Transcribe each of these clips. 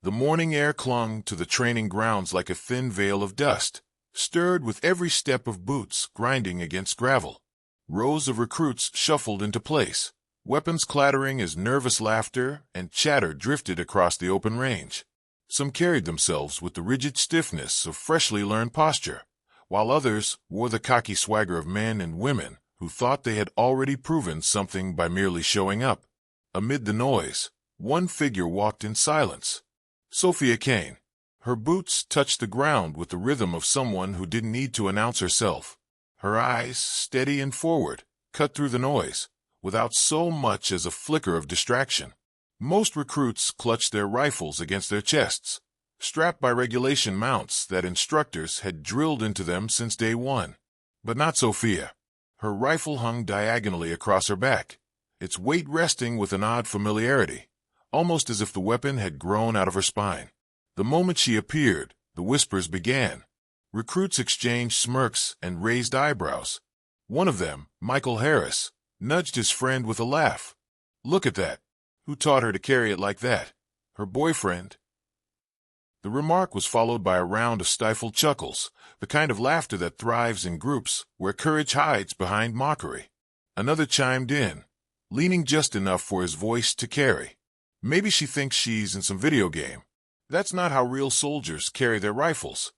The morning air clung to the training grounds like a thin veil of dust, stirred with every step of boots grinding against gravel. Rows of recruits shuffled into place, weapons clattering as nervous laughter and chatter drifted across the open range. Some carried themselves with the rigid stiffness of freshly learned posture, while others wore the cocky swagger of men and women who thought they had already proven something by merely showing up. Amid the noise, one figure walked in silence. Sophia Kane. Her boots touched the ground with the rhythm of someone who didn't need to announce herself. Her eyes, steady and forward, cut through the noise, without so much as a flicker of distraction. Most recruits clutched their rifles against their chests, strapped by regulation mounts that instructors had drilled into them since day one. But not Sophia. Her rifle hung diagonally across her back, its weight resting with an odd familiarity, almost as if the weapon had grown out of her spine. The moment she appeared, the whispers began. Recruits exchanged smirks and raised eyebrows. One of them, Michael Harris, nudged his friend with a laugh. "Look at that. Who taught her to carry it like that? Her boyfriend?" The remark was followed by a round of stifled chuckles, the kind of laughter that thrives in groups where courage hides behind mockery. Another chimed in, leaning just enough for his voice to carry. "Maybe she thinks she's in some video game. That's not how real soldiers carry their rifles."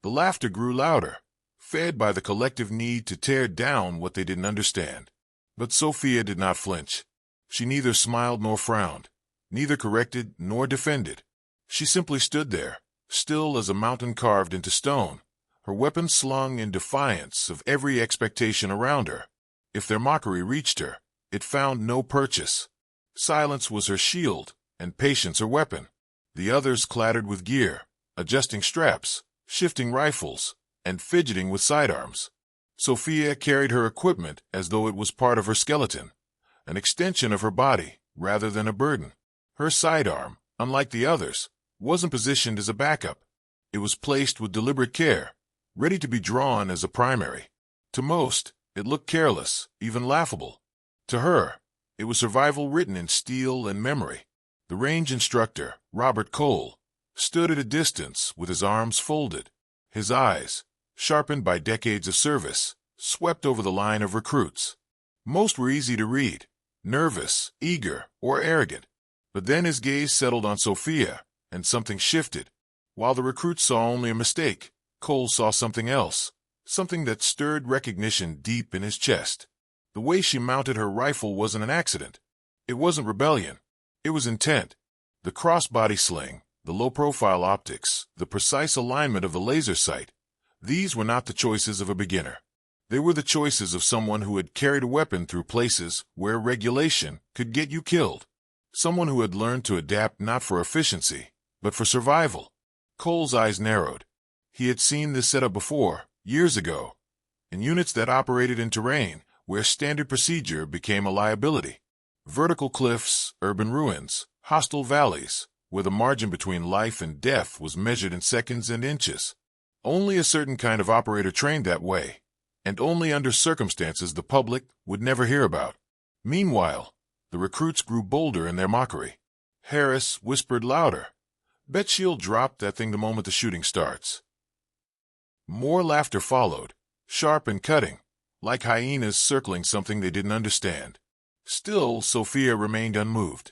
The laughter grew louder, fed by the collective need to tear down what they didn't understand. But Sophia did not flinch. She neither smiled nor frowned, neither corrected nor defended. She simply stood there, still as a mountain carved into stone, her weapon slung in defiance of every expectation around her. If their mockery reached her, it found no purchase. Silence was her shield, and patience her weapon. The others clattered with gear, adjusting straps, shifting rifles, and fidgeting with sidearms. Sophia carried her equipment as though it was part of her skeleton, an extension of her body rather than a burden. Her sidearm, unlike the others, wasn't positioned as a backup. It was placed with deliberate care, ready to be drawn as a primary. To most, it looked careless, even laughable. To her, it was survival written in steel and memory. The range instructor, Robert Cole, stood at a distance with his arms folded. His eyes, sharpened by decades of service, swept over the line of recruits. Most were easy to read, nervous, eager, or arrogant. But then his gaze settled on Sophia, and something shifted. While the recruits saw only a mistake, Cole saw something else, something that stirred recognition deep in his chest. The way she mounted her rifle wasn't an accident. It wasn't rebellion. It was intent. The crossbody sling, the low-profile optics, the precise alignment of the laser sight, these were not the choices of a beginner. They were the choices of someone who had carried a weapon through places where regulation could get you killed. Someone who had learned to adapt not for efficiency, but for survival. Cole's eyes narrowed. He had seen this setup before, years ago, in units that operated in terrain where standard procedure became a liability. Vertical cliffs, urban ruins, hostile valleys, where the margin between life and death was measured in seconds and inches. Only a certain kind of operator trained that way, and only under circumstances the public would never hear about. Meanwhile, the recruits grew bolder in their mockery. Harris whispered louder, "Bet she'll drop that thing the moment the shooting starts." More laughter followed, sharp and cutting, like hyenas circling something they didn't understand. Still, Sophia remained unmoved.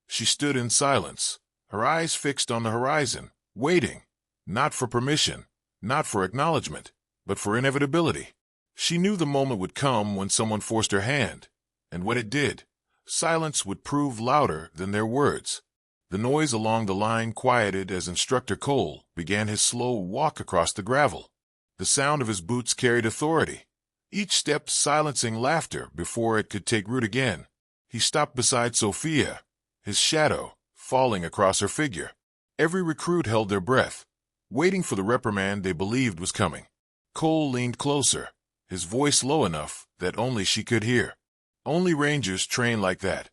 She stood in silence, her eyes fixed on the horizon, waiting, not for permission, not for acknowledgement, but for inevitability. She knew the moment would come when someone forced her hand, and when it did, silence would prove louder than their words. The noise along the line quieted as Instructor Cole began his slow walk across the gravel. The sound of his boots carried authority, each step silencing laughter before it could take root again. He stopped beside Sophia, his shadow falling across her figure. Every recruit held their breath, waiting for the reprimand they believed was coming. Cole leaned closer, his voice low enough that only she could hear. Only Rangers train like that.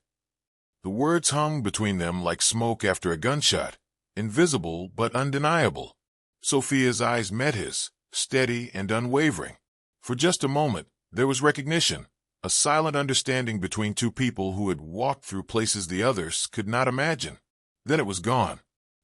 The words hung between them like smoke after a gunshot, invisible but undeniable. Sophia's eyes met his, steady and unwavering. For just a moment, there was recognition, a silent understanding between two people who had walked through places the others could not imagine. Then it was gone.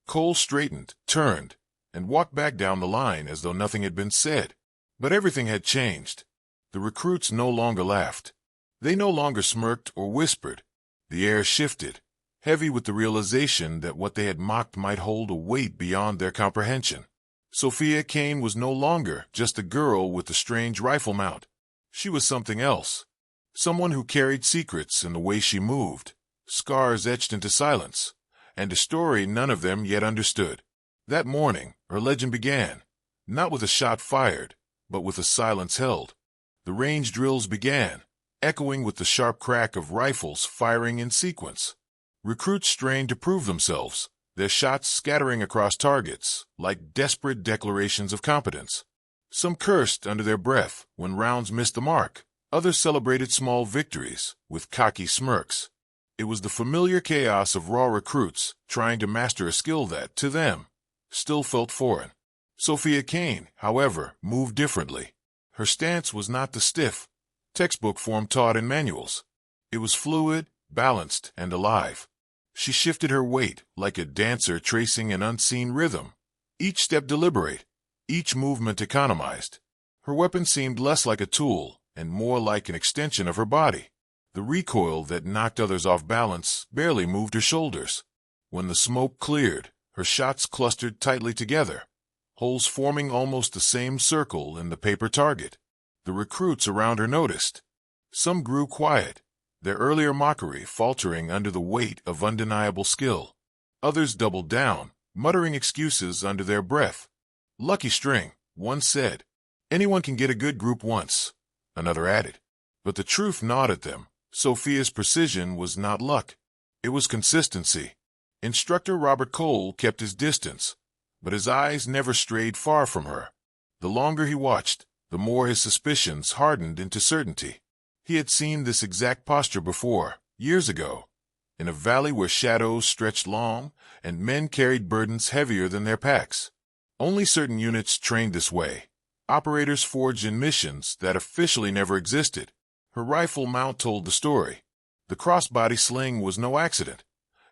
Cole straightened, turned, and walked back down the line as though nothing had been said. But everything had changed. The recruits no longer laughed. They no longer smirked or whispered. The air shifted, heavy with the realization that what they had mocked might hold a weight beyond their comprehension. Sophia Kane was no longer just a girl with a strange rifle mount. She was something else. Someone who carried secrets in the way she moved, scars etched into silence, and a story none of them yet understood. That morning, her legend began, not with a shot fired, but with a silence held. The range drills began, echoing with the sharp crack of rifles firing in sequence. Recruits strained to prove themselves, their shots scattering across targets like desperate declarations of competence. Some cursed under their breath when rounds missed the mark. Others celebrated small victories with cocky smirks. It was the familiar chaos of raw recruits trying to master a skill that, to them, still felt foreign. Sophia Kane, however, moved differently. Her stance was not the stiff, textbook form taught in manuals. It was fluid, balanced, and alive. She shifted her weight like a dancer tracing an unseen rhythm, each step deliberate, each movement economized. Her weapon seemed less like a tool and more like an extension of her body. The recoil that knocked others off balance barely moved her shoulders. When the smoke cleared, her shots clustered tightly together, holes forming almost the same circle in the paper target. The recruits around her noticed. Some grew quiet, their earlier mockery faltering under the weight of undeniable skill. Others doubled down, muttering excuses under their breath. "Lucky string," one said. "Anyone can get a good group once," another added. But the truth gnawed at them. Sophia's precision was not luck. It was consistency. Instructor Robert Cole kept his distance, but his eyes never strayed far from her. The longer he watched, the more his suspicions hardened into certainty. He had seen this exact posture before, years ago, in a valley where shadows stretched long and men carried burdens heavier than their packs. Only certain units trained this way, operators forged in missions that officially never existed. Her rifle mount told the story. The crossbody sling was no accident.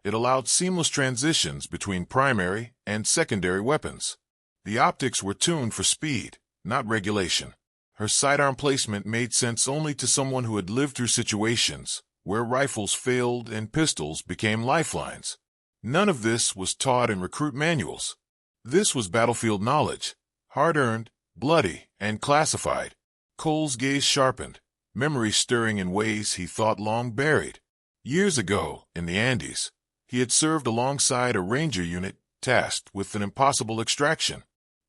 It allowed seamless transitions between primary and secondary weapons. The optics were tuned for speed, not regulation. Her sidearm placement made sense only to someone who had lived through situations where rifles failed and pistols became lifelines. None of this was taught in recruit manuals. This was battlefield knowledge, hard-earned, bloody, and classified. Cole's gaze sharpened, memory stirring in ways he thought long buried. Years ago, in the Andes, he had served alongside a ranger unit tasked with an impossible extraction.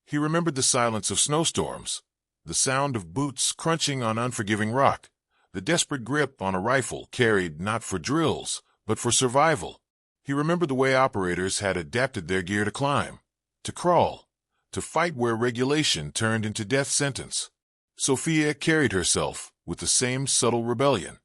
He remembered the silence of snowstorms, the sound of boots crunching on unforgiving rock, the desperate grip on a rifle carried not for drills, but for survival. He remembered the way operators had adapted their gear to climb, to crawl, to fight where regulation turned into death sentence. Sophia carried herself with the same subtle rebellion,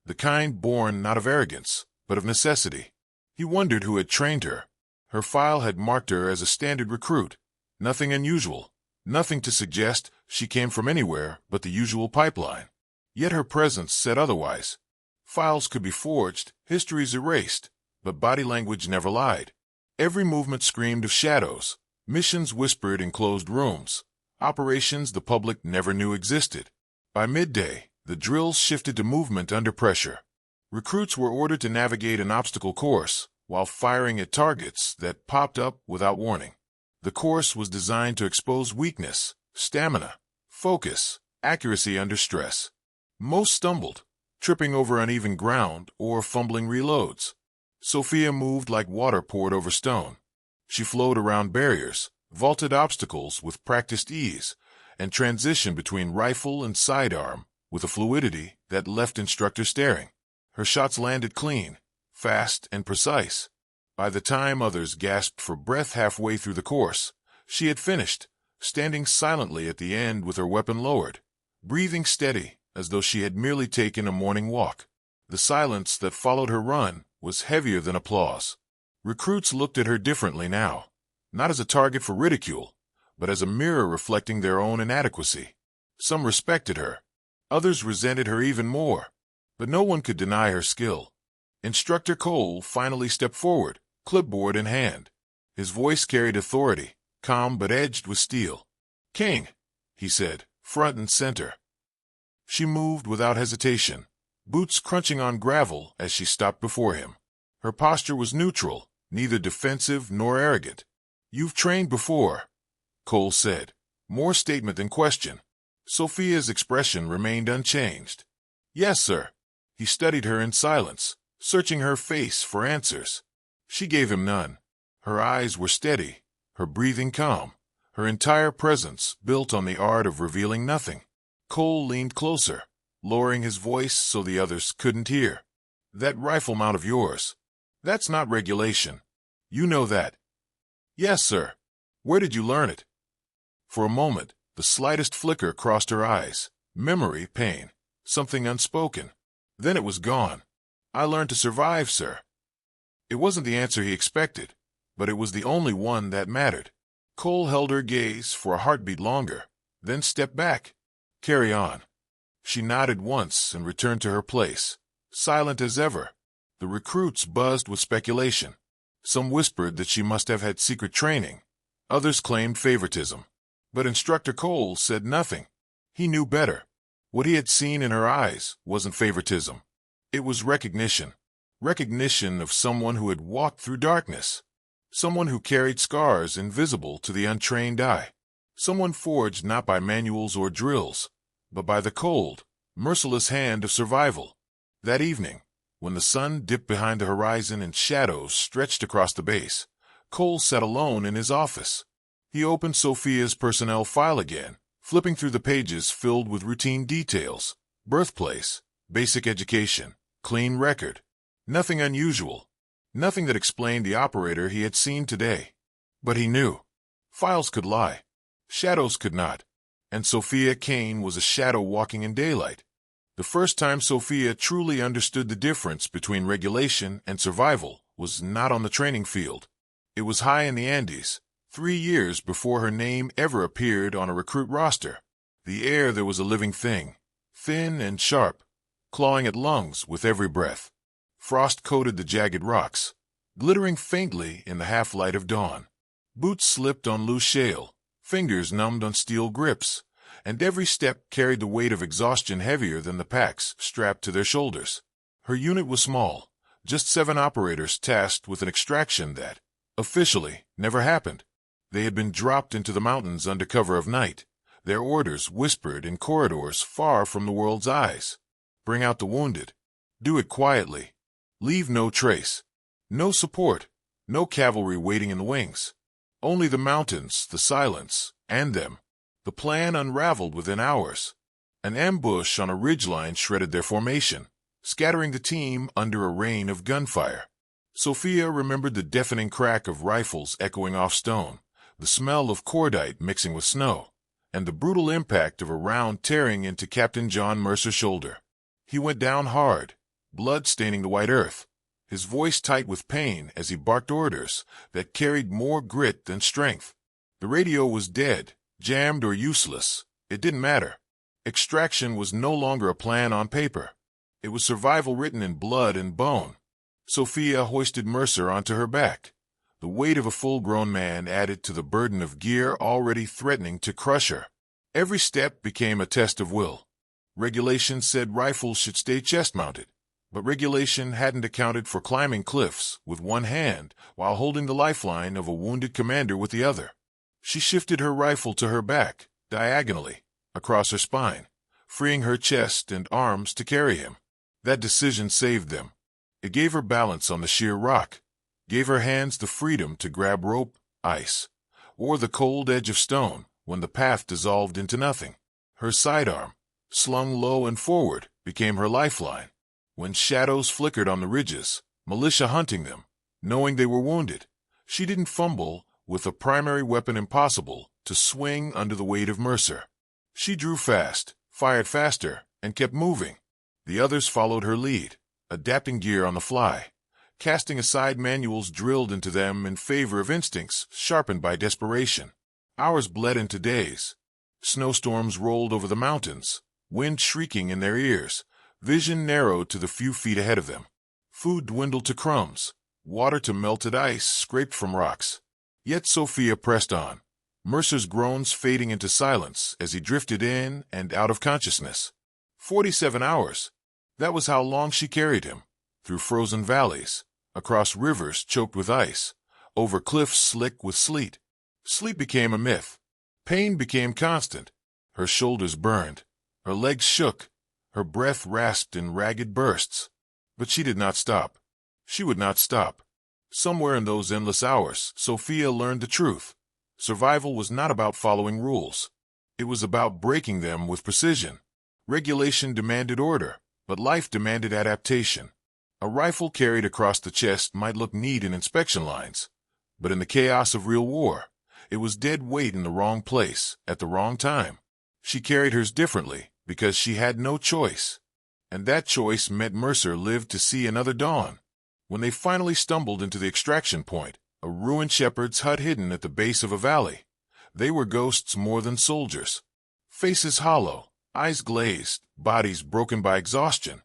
the kind born not of arrogance, but of necessity. He wondered who had trained her. Her file had marked her as a standard recruit, nothing unusual, nothing to suggest she came from anywhere but the usual pipeline. Yet her presence said otherwise. Files could be forged, histories erased, but body language never lied. Every movement screamed of shadows, missions whispered in closed rooms, operations the public never knew existed. By midday, the drills shifted to movement under pressure. Recruits were ordered to navigate an obstacle course while firing at targets that popped up without warning. The course was designed to expose weakness, stamina, focus, accuracy under stress. Most stumbled, tripping over uneven ground or fumbling reloads. Sophia moved like water poured over stone. She flowed around barriers, vaulted obstacles with practiced ease, and transitioned between rifle and sidearm with a fluidity that left instructors staring. Her shots landed clean, fast, and precise. By the time others gasped for breath halfway through the course, she had finished, standing silently at the end with her weapon lowered, breathing steady as though she had merely taken a morning walk. The silence that followed her run was heavier than applause. Recruits looked at her differently now, not as a target for ridicule, but as a mirror reflecting their own inadequacy. Some respected her. Others resented her even more, but no one could deny her skill. Instructor Cole finally stepped forward, clipboard in hand. His voice carried authority, calm but edged with steel. "King," he said, front and center. She moved without hesitation, boots crunching on gravel as she stopped before him. Her posture was neutral, neither defensive nor arrogant. "You've trained before," Cole said, more statement than question. Sophia's expression remained unchanged. "Yes, sir." He studied her in silence, searching her face for answers. She gave him none. Her eyes were steady, her breathing calm, her entire presence built on the art of revealing nothing. Cole leaned closer, lowering his voice so the others couldn't hear. "That rifle mount of yours, that's not regulation. You know that." "Yes, sir." "Where did you learn it?" For a moment, the slightest flicker crossed her eyes. Memory, pain, something unspoken. Then it was gone. "I learned to survive, sir." It wasn't the answer he expected, but it was the only one that mattered. Cole held her gaze for a heartbeat longer, then stepped back. "Carry on." She nodded once and returned to her place, silent as ever. The recruits buzzed with speculation. Some whispered that she must have had secret training. Others claimed favoritism. But Instructor Cole said nothing. He knew better. What he had seen in her eyes wasn't favoritism. It was recognition. Recognition of someone who had walked through darkness. Someone who carried scars invisible to the untrained eye. Someone forged not by manuals or drills, but by the cold, merciless hand of survival. That evening, when the sun dipped behind the horizon and shadows stretched across the base, Cole sat alone in his office. He opened Sophia's personnel file again, flipping through the pages filled with routine details. Birthplace, basic education, clean record. Nothing unusual. Nothing that explained the operator he had seen today. But he knew. Files could lie. Shadows could not. And Sophia Kane was a shadow walking in daylight. The first time Sophia truly understood the difference between regulation and survival was not on the training field. It was high in the Andes, 3 years before her name ever appeared on a recruit roster. The air there was a living thing, thin and sharp, clawing at lungs with every breath. Frost coated the jagged rocks, glittering faintly in the half-light of dawn. Boots slipped on loose shale, fingers numbed on steel grips, and every step carried the weight of exhaustion heavier than the packs strapped to their shoulders. Her unit was small, just 7 operators tasked with an extraction that, officially, never happened. They had been dropped into the mountains under cover of night, their orders whispered in corridors far from the world's eyes. Bring out the wounded. Do it quietly. Leave no trace. No support. No cavalry waiting in the wings. Only the mountains, the silence, and them. The plan unraveled within hours. An ambush on a ridgeline shredded their formation, scattering the team under a rain of gunfire. Sophia remembered the deafening crack of rifles echoing off stone, the smell of cordite mixing with snow, and the brutal impact of a round tearing into Captain John Mercer's shoulder. He went down hard, blood staining the white earth, his voice tight with pain as he barked orders that carried more grit than strength. The radio was dead, jammed or useless. It didn't matter. Extraction was no longer a plan on paper. It was survival written in blood and bone. Sophia hoisted Mercer onto her back. The weight of a full-grown man added to the burden of gear already threatening to crush her. Every step became a test of will. Regulation said rifles should stay chest-mounted, but regulation hadn't accounted for climbing cliffs with one hand while holding the lifeline of a wounded commander with the other. She shifted her rifle to her back, diagonally, across her spine, freeing her chest and arms to carry him. That decision saved them. It gave her balance on the sheer rock, gave her hands the freedom to grab rope, ice, or the cold edge of stone when the path dissolved into nothing. Her sidearm, slung low and forward, became her lifeline. When shadows flickered on the ridges, militia hunting them, knowing they were wounded, she didn't fumble with a primary weapon impossible to swing under the weight of Mercer. She drew fast, fired faster, and kept moving. The others followed her lead, adapting gear on the fly, casting aside manuals drilled into them in favor of instincts sharpened by desperation. Hours bled into days. Snowstorms rolled over the mountains, wind shrieking in their ears, vision narrowed to the few feet ahead of them. Food dwindled to crumbs, water to melted ice scraped from rocks. Yet Sophia pressed on, Mercer's groans fading into silence as he drifted in and out of consciousness. 47 hours. That was how long she carried him, through frozen valleys, across rivers choked with ice, over cliffs slick with sleet. Sleep became a myth. Pain became constant. Her shoulders burned, her legs shook, her breath rasped in ragged bursts. But she did not stop. She would not stop. Somewhere in those endless hours, Sophia learned the truth. Survival was not about following rules. It was about breaking them with precision. Regulation demanded order, but life demanded adaptation. A rifle carried across the chest might look neat in inspection lines, but in the chaos of real war, it was dead weight in the wrong place, at the wrong time. She carried hers differently because she had no choice. And that choice meant Mercer lived to see another dawn. When they finally stumbled into the extraction point, a ruined shepherd's hut hidden at the base of a valley, they were ghosts more than soldiers. Faces hollow, eyes glazed, bodies broken by exhaustion.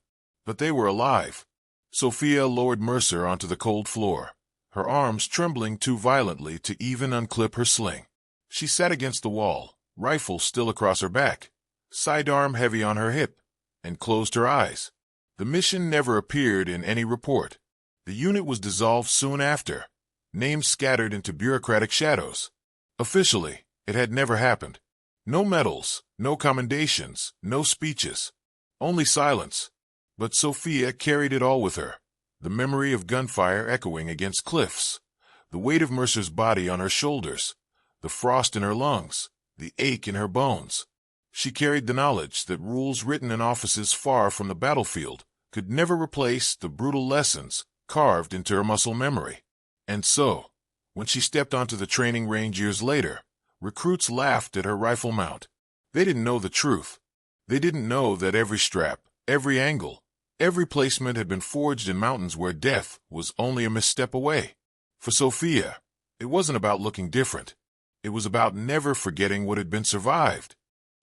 But they were alive. Sophia lowered Mercer onto the cold floor, her arms trembling too violently to even unclip her sling. She sat against the wall, rifle still across her back, sidearm heavy on her hip, and closed her eyes. The mission never appeared in any report. The unit was dissolved soon after, names scattered into bureaucratic shadows. Officially, it had never happened. No medals, no commendations, no speeches. Only silence. But Sophia carried it all with her. The memory of gunfire echoing against cliffs, the weight of Mercer's body on her shoulders, the frost in her lungs, the ache in her bones. She carried the knowledge that rules written in offices far from the battlefield could never replace the brutal lessons carved into her muscle memory. And so, when she stepped onto the training range years later, recruits laughed at her rifle mount. They didn't know the truth. They didn't know that every strap, every angle, every placement had been forged in mountains where death was only a misstep away. For Sophia, it wasn't about looking different. It was about never forgetting what had been survived.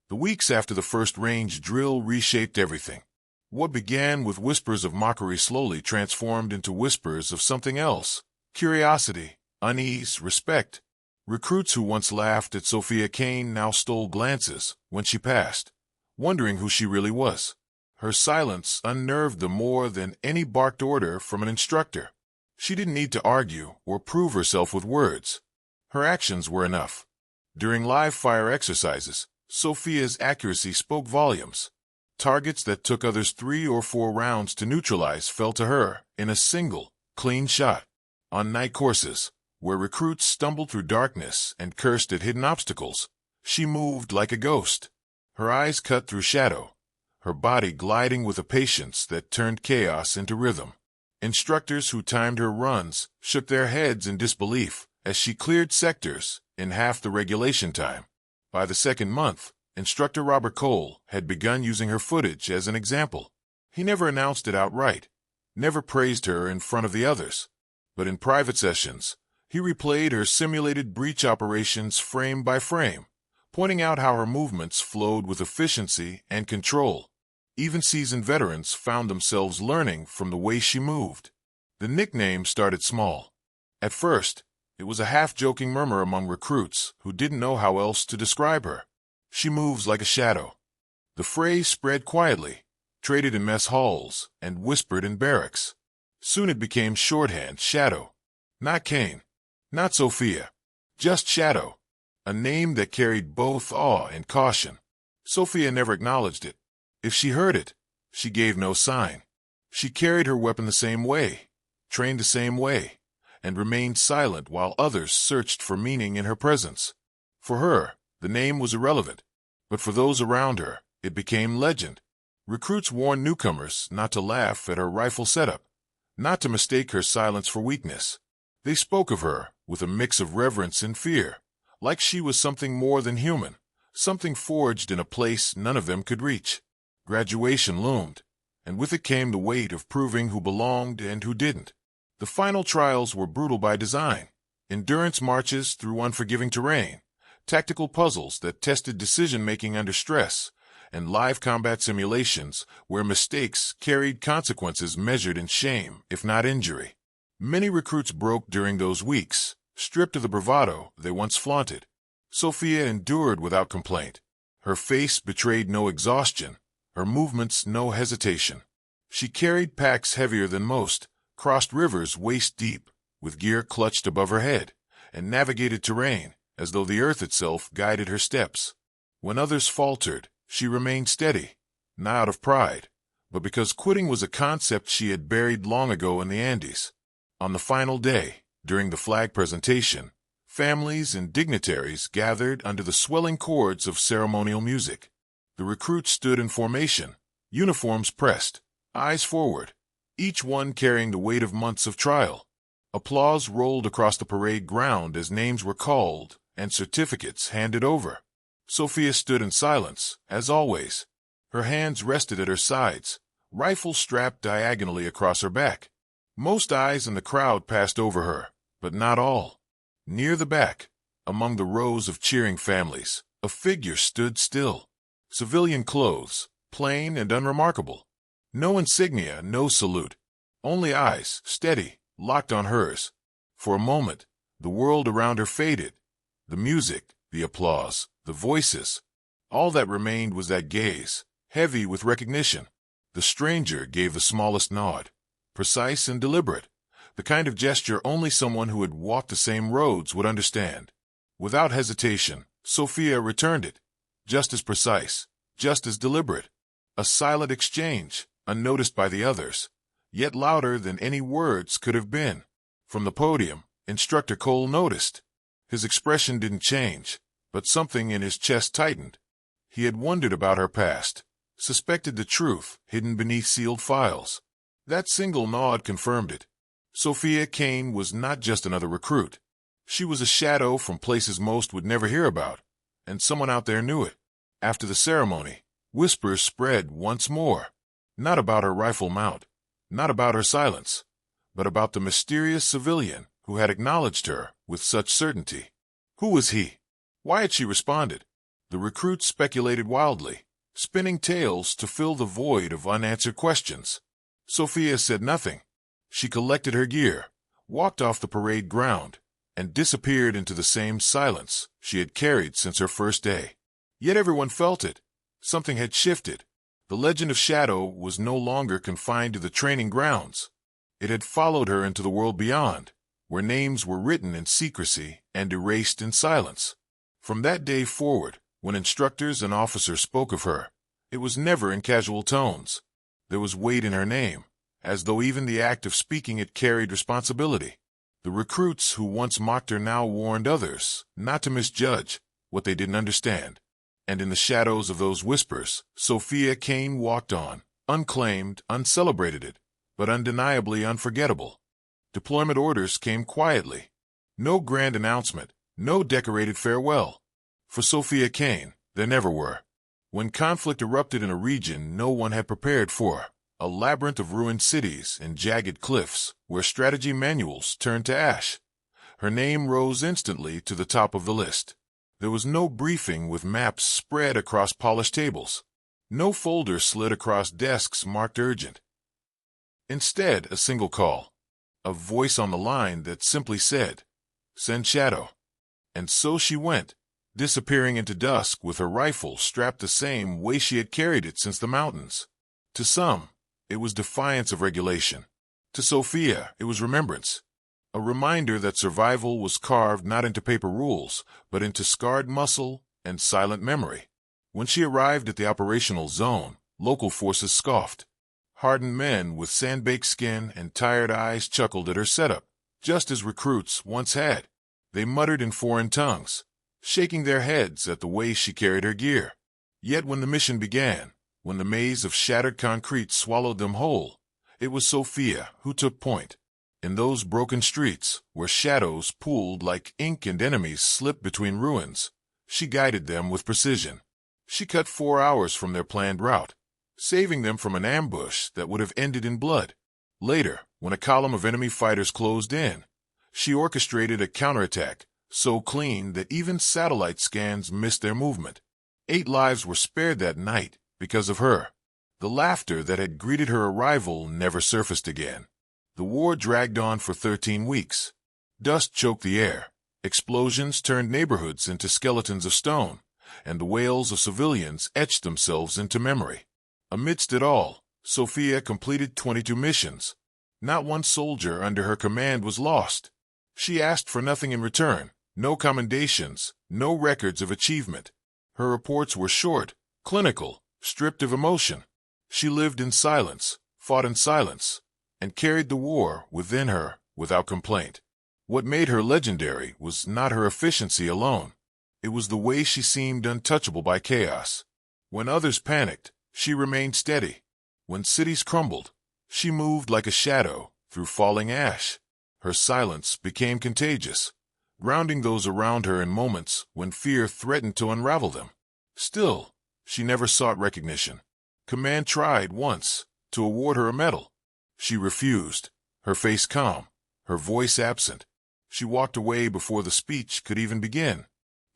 The weeks after the first range drill reshaped everything. What began with whispers of mockery slowly transformed into whispers of something else. Curiosity, unease, respect. Recruits who once laughed at Sophia Kane now stole glances when she passed, wondering who she really was. Her silence unnerved them more than any barked order from an instructor. She didn't need to argue or prove herself with words. Her actions were enough. During live-fire exercises, Sophia's accuracy spoke volumes. Targets that took others 3 or 4 rounds to neutralize fell to her in a single, clean shot. On night courses, where recruits stumbled through darkness and cursed at hidden obstacles, she moved like a ghost. Her eyes cut through shadow, her body gliding with a patience that turned chaos into rhythm. Instructors who timed her runs shook their heads in disbelief as she cleared sectors in half the regulation time. By the second month, Instructor Robert Cole had begun using her footage as an example. He never announced it outright, never praised her in front of the others. But in private sessions, he replayed her simulated breach operations frame by frame, pointing out how her movements flowed with efficiency and control. Even seasoned veterans found themselves learning from the way she moved. The nickname started small. At first, it was a half-joking murmur among recruits who didn't know how else to describe her. She moves like a shadow. The phrase spread quietly, traded in mess halls, and whispered in barracks. Soon it became shorthand Shadow. Not Kane, not Sophia, just Shadow, a name that carried both awe and caution. Sophia never acknowledged it. If she heard it, she gave no sign. She carried her weapon the same way, trained the same way, and remained silent while others searched for meaning in her presence. For her, the name was irrelevant, but for those around her, it became legend. Recruits warned newcomers not to laugh at her rifle setup, not to mistake her silence for weakness. They spoke of her with a mix of reverence and fear, like she was something more than human, something forged in a place none of them could reach. Graduation loomed, and with it came the weight of proving who belonged and who didn't. The final trials were brutal by design. Endurance marches through unforgiving terrain, tactical puzzles that tested decision-making under stress, and live combat simulations where mistakes carried consequences measured in shame, if not injury. Many recruits broke during those weeks, stripped of the bravado they once flaunted. Sophia endured without complaint. Her face betrayed no exhaustion, her movements no hesitation. She carried packs heavier than most, crossed rivers waist-deep, with gear clutched above her head, and navigated terrain as though the earth itself guided her steps. When others faltered, she remained steady, not out of pride, but because quitting was a concept she had buried long ago in the Andes. On the final day, during the flag presentation, families and dignitaries gathered under the swelling chords of ceremonial music. The recruits stood in formation, uniforms pressed, eyes forward, each one carrying the weight of months of trial. Applause rolled across the parade ground as names were called and certificates handed over. Sophia stood in silence, as always. Her hands rested at her sides, rifle strapped diagonally across her back. Most eyes in the crowd passed over her, but not all. Near the back, among the rows of cheering families, a figure stood still. Civilian clothes, plain and unremarkable. No insignia, no salute. Only eyes, steady, locked on hers. For a moment, the world around her faded. The music, the applause, the voices. All that remained was that gaze, heavy with recognition. The stranger gave the smallest nod, precise and deliberate, the kind of gesture only someone who had walked the same roads would understand. Without hesitation, Sophia returned it, just as precise, just as deliberate. A silent exchange, unnoticed by the others, yet louder than any words could have been. From the podium, Instructor Cole noticed. His expression didn't change, but something in his chest tightened. He had wondered about her past, suspected the truth hidden beneath sealed files. That single nod confirmed it. Sophia Kane was not just another recruit. She was a shadow from places most would never hear about, and someone out there knew it. After the ceremony, whispers spread once more. Not about her rifle mount, not about her silence, but about the mysterious civilian who had acknowledged her with such certainty. Who was he? Why had she responded? The recruits speculated wildly, spinning tales to fill the void of unanswered questions. Sophia said nothing. She collected her gear, walked off the parade ground, and disappeared into the same silence she had carried since her first day. Yet everyone felt it. Something had shifted. The legend of Shadow was no longer confined to the training grounds. It had followed her into the world beyond, where names were written in secrecy and erased in silence. From that day forward, when instructors and officers spoke of her, it was never in casual tones. There was weight in her name, as though even the act of speaking it carried responsibility. The recruits who once mocked her now warned others not to misjudge what they didn't understand. And in the shadows of those whispers, Sophia Kane walked on, unclaimed, uncelebrated, but undeniably unforgettable. Deployment orders came quietly. No grand announcement, no decorated farewell. For Sophia Kane, there never were. When conflict erupted in a region no one had prepared for, a labyrinth of ruined cities and jagged cliffs where strategy manuals turned to ash, her name rose instantly to the top of the list. There was no briefing with maps spread across polished tables. No folder slid across desks marked urgent. Instead, a single call. A voice on the line that simply said, "Send Shadow." And so she went, disappearing into dusk with her rifle strapped the same way she had carried it since the mountains. To some, it was defiance of regulation. To Sophia, it was remembrance. A reminder that survival was carved not into paper rules, but into scarred muscle and silent memory. When she arrived at the operational zone, local forces scoffed. Hardened men with sand-baked skin and tired eyes chuckled at her setup, just as recruits once had. They muttered in foreign tongues, shaking their heads at the way she carried her gear. Yet when the mission began, when the maze of shattered concrete swallowed them whole, it was Sophia who took point. In those broken streets, where shadows pooled like ink and enemies slipped between ruins, she guided them with precision. She cut 4 hours from their planned route, saving them from an ambush that would have ended in blood. Later, when a column of enemy fighters closed in, she orchestrated a counterattack so clean that even satellite scans missed their movement. 8 lives were spared that night because of her. The laughter that had greeted her arrival never surfaced again. The war dragged on for 13 weeks. Dust choked the air. Explosions turned neighborhoods into skeletons of stone, and the wails of civilians etched themselves into memory. Amidst it all, Sophia completed 22 missions. Not one soldier under her command was lost. She asked for nothing in return, no commendations, no records of achievement. Her reports were short, clinical, stripped of emotion. She lived in silence, fought in silence, and carried the war within her without complaint. What made her legendary was not her efficiency alone. It was the way she seemed untouchable by chaos. When others panicked, she remained steady. When cities crumbled, she moved like a shadow through falling ash. Her silence became contagious, grounding those around her in moments when fear threatened to unravel them. Still, she never sought recognition. Command tried once to award her a medal. She refused, her face calm, her voice absent. She walked away before the speech could even begin.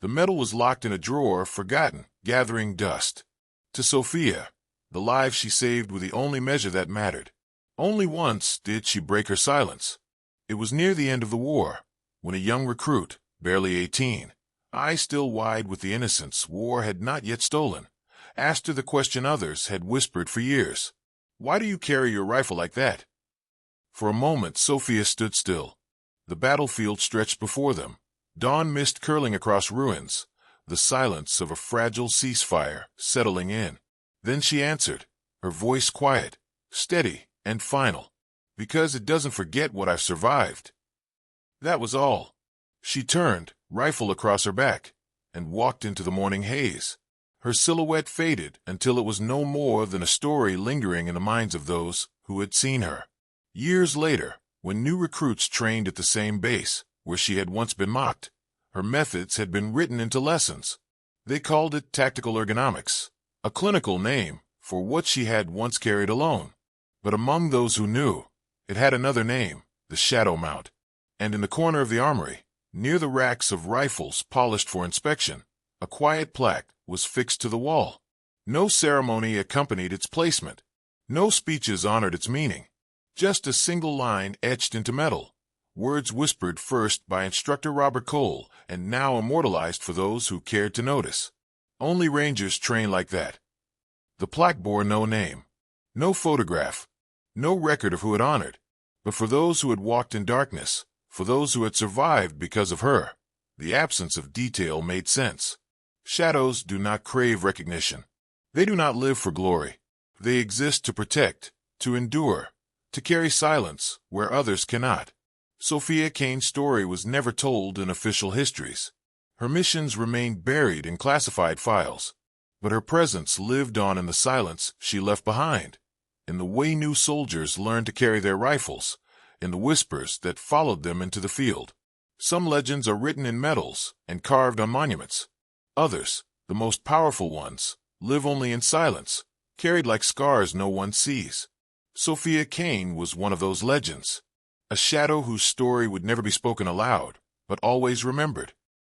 The medal was locked in a drawer, forgotten, gathering dust. To Sophia, the lives she saved were the only measure that mattered. Only once did she break her silence. It was near the end of the war, when a young recruit, barely 18, eyes still wide with the innocence war had not yet stolen, asked her the question others had whispered for years. "Why do you carry your rifle like that?" For a moment, Sophia stood still. The battlefield stretched before them, dawn mist curling across ruins, the silence of a fragile ceasefire settling in. Then she answered, her voice quiet, steady, and final. "Because it doesn't forget what I've survived." That was all. She turned, rifle across her back, and walked into the morning haze. Her silhouette faded until it was no more than a story lingering in the minds of those who had seen her. Years later, when new recruits trained at the same base where she had once been mocked, her methods had been written into lessons. They called it tactical ergonomics, a clinical name for what she had once carried alone. But among those who knew, it had another name, the shadow mount. And in the corner of the armory, near the racks of rifles polished for inspection, a quiet plaque was fixed to the wall. No ceremony accompanied its placement. No speeches honored its meaning. Just a single line etched into metal, words whispered first by instructor Robert Cole and now immortalized for those who cared to notice. Only Rangers train like that. The plaque bore no name, no photograph, no record of who it honored, but for those who had walked in darkness, for those who had survived because of her, the absence of detail made sense. Shadows do not crave recognition. They do not live for glory. They exist to protect, to endure, to carry silence where others cannot. Sophia Kane's story was never told in official histories. Her missions remained buried in classified files, but her presence lived on in the silence she left behind, in the way new soldiers learned to carry their rifles, in the whispers that followed them into the field. Some legends are written in medals and carved on monuments. Others, the most powerful ones, live only in silence, carried like scars no one sees. Sophia Kane was one of those legends, a shadow whose story would never be spoken aloud, but always remembered.